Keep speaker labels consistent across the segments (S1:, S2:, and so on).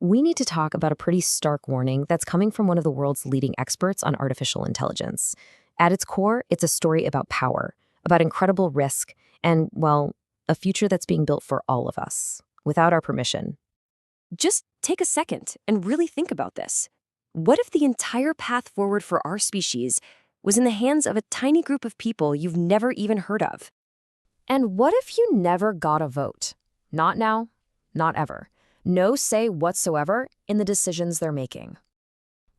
S1: We need to talk about a pretty stark warning that's coming from one of the world's leading experts on artificial intelligence. At its core, it's a story about power, about incredible risk, and, well, a future that's being built for all of us, without our permission.
S2: Just take a second and really think about this. What if the entire path forward for our species was in the hands of a tiny group of people you've never even heard of?
S1: And what if you never got a vote? Not now, not ever. No say whatsoever in the decisions they're making.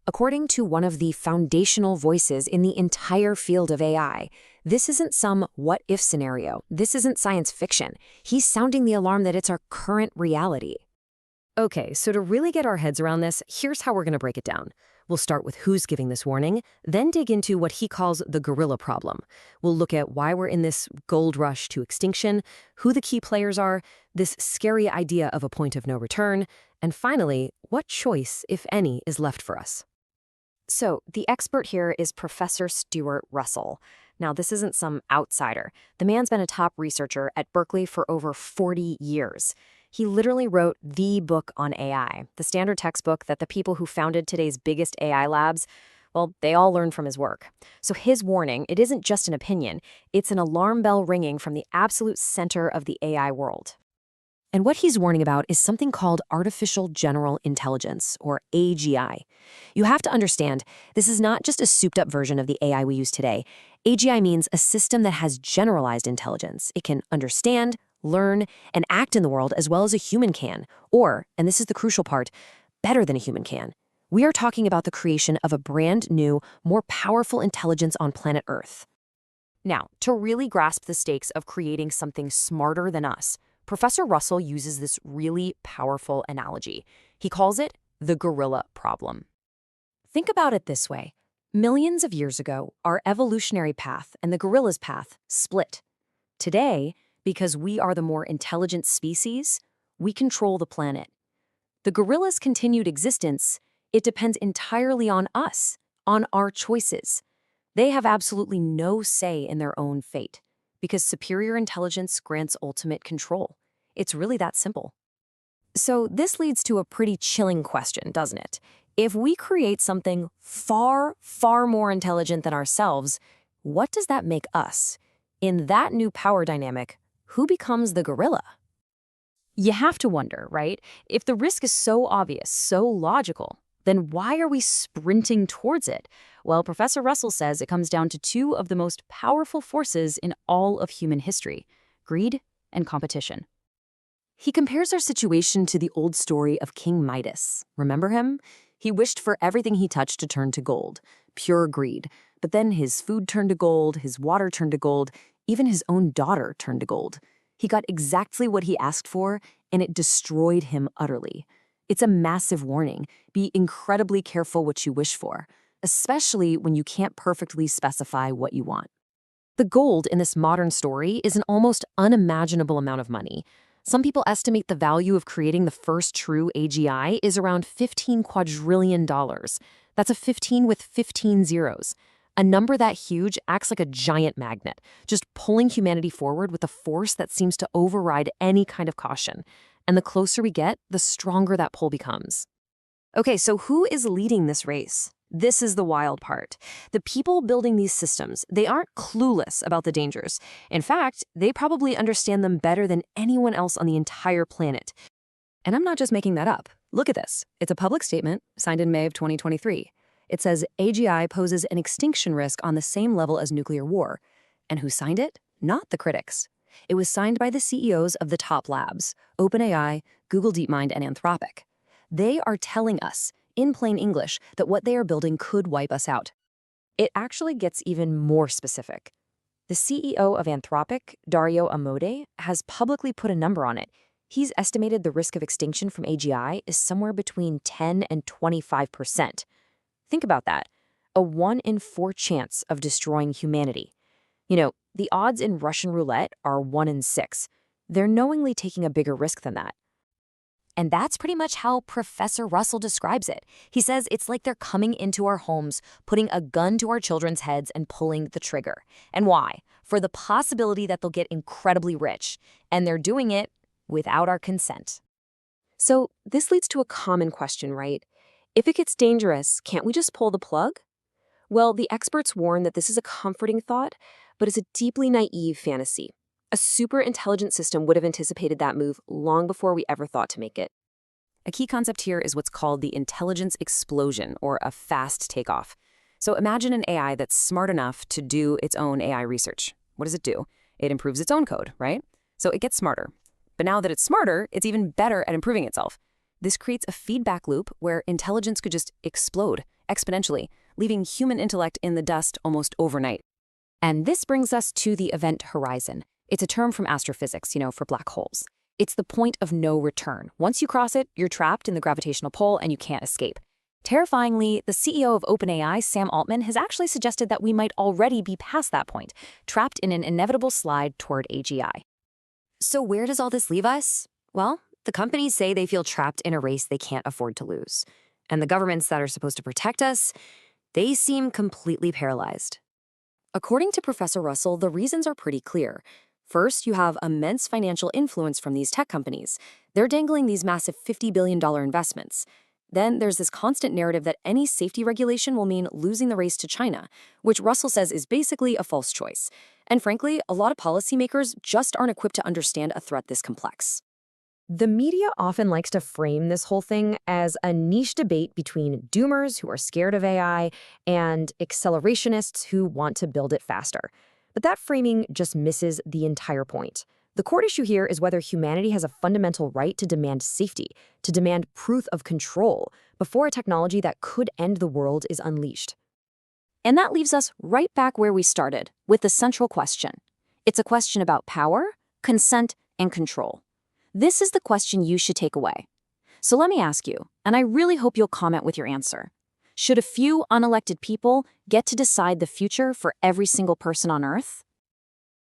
S1: According to one of the foundational voices in the entire field of AI, this isn't some what-if scenario. This isn't science fiction. He's sounding the alarm that it's our current reality. Okay, so to really get our heads around this, here's how we're going to break it down. We'll start with who's giving this warning, then dig into what he calls the gorilla problem. We'll look at why we're in this gold rush to extinction, who the key players are, this scary idea of a point of no return, and finally, what choice, if any, is left for us. So, the expert here is Professor Stuart Russell. Now, this isn't some outsider. The man's been a top researcher at Berkeley for over 40 years. He literally wrote the book on AI, the standard textbook that the people who founded today's biggest AI labs, well, they all learned from his work. So his warning, it isn't just an opinion, it's an alarm bell ringing from the absolute center of the AI world. And what he's warning about is something called artificial general intelligence, or AGI. You have to understand, this is not just a souped-up version of the AI we use today. AGI means a system that has generalized intelligence. It can understand, learn, and act in the world as well as a human can, or, and this is the crucial part, better than a human can. We are talking about the creation of a brand new, more powerful intelligence on planet Earth. Now, to really grasp the stakes of creating something smarter than us, Professor Russell uses this really powerful analogy. He calls it the gorilla problem. Think about it this way. Millions of years ago, our evolutionary path and the gorilla's path split. Today, because we are the more intelligent species, we control the planet. The gorilla's continued existence, it depends entirely on us, on our choices. They have absolutely no say in their own fate, because superior intelligence grants ultimate control. It's really that simple. So this leads to a pretty chilling question, doesn't it? If we create something far, far more intelligent than ourselves, what does that make us? In that new power dynamic, who becomes the gorilla? You have to wonder, right? If the risk is so obvious, so logical, then why are we sprinting towards it? Well, Professor Russell says it comes down to two of the most powerful forces in all of human history: greed and competition. He compares our situation to the old story of King Midas. Remember him? He wished for everything he touched to turn to gold, pure greed. But then his food turned to gold, his water turned to gold, even his own daughter turned to gold. He got exactly what he asked for, and it destroyed him utterly. It's a massive warning. Be incredibly careful what you wish for, especially when you can't perfectly specify what you want. The gold in this modern story is an almost unimaginable amount of money. Some people estimate the value of creating the first true AGI is around $15 quadrillion. That's a 15 with 15 zeros. A number that huge acts like a giant magnet, just pulling humanity forward with a force that seems to override any kind of caution. And the closer we get, the stronger that pull becomes. Okay, so who is leading this race? This is the wild part. The people building these systems, they aren't clueless about the dangers. In fact, they probably understand them better than anyone else on the entire planet. And I'm not just making that up. Look at this. It's a public statement signed in May of 2023. It says AGI poses an extinction risk on the same level as nuclear war. And who signed it? Not the critics. It was signed by the CEOs of the top labs, OpenAI, Google DeepMind, and Anthropic. They are telling us, in plain English, that what they are building could wipe us out. It actually gets even more specific. The CEO of Anthropic, Dario Amodei, has publicly put a number on it. He's estimated the risk of extinction from AGI is somewhere between 10 and 25%. Think about that. A 1 in 4 chance of destroying humanity. You know, the odds in Russian roulette are 1 in 6. They're knowingly taking a bigger risk than that. And that's pretty much how Professor Russell describes it. He says it's like they're coming into our homes, putting a gun to our children's heads and pulling the trigger. And why? For the possibility that they'll get incredibly rich. And they're doing it without our consent.
S2: So this leads to a common question, right? If it gets dangerous, can't we just pull the plug? Well, the experts warn that this is a comforting thought, but it's a deeply naive fantasy. A super intelligent system would have anticipated that move long before we ever thought to make it.
S1: A key concept here is what's called the intelligence explosion, or a fast takeoff. So imagine an AI that's smart enough to do its own AI research. What does it do? It improves its own code, right? So it gets smarter. But now that it's smarter, it's even better at improving itself. This creates a feedback loop where intelligence could just explode exponentially, leaving human intellect in the dust almost overnight. And this brings us to the event horizon. It's a term from astrophysics, for black holes. It's the point of no return. Once you cross it, you're trapped in the gravitational pull and you can't escape. Terrifyingly, the CEO of OpenAI, Sam Altman, has actually suggested that we might already be past that point, trapped in an inevitable slide toward AGI.
S2: So where does all this leave us? Well, the companies say they feel trapped in a race they can't afford to lose. And the governments that are supposed to protect us, they seem completely paralyzed. According to Professor Russell, the reasons are pretty clear. First, you have immense financial influence from these tech companies. They're dangling these massive $50 billion investments. Then there's this constant narrative that any safety regulation will mean losing the race to China, which Russell says is basically a false choice. And frankly, a lot of policymakers just aren't equipped to understand a threat this complex.
S1: The media often likes to frame this whole thing as a niche debate between doomers who are scared of AI and accelerationists who want to build it faster. But that framing just misses the entire point. The core issue here is whether humanity has a fundamental right to demand safety, to demand proof of control, before a technology that could end the world is unleashed.
S2: And that leaves us right back where we started, with the central question. It's a question about power, consent, and control. This is the question you should take away. So let me ask you, and I really hope you'll comment with your answer. Should a few unelected people get to decide the future for every single person on Earth?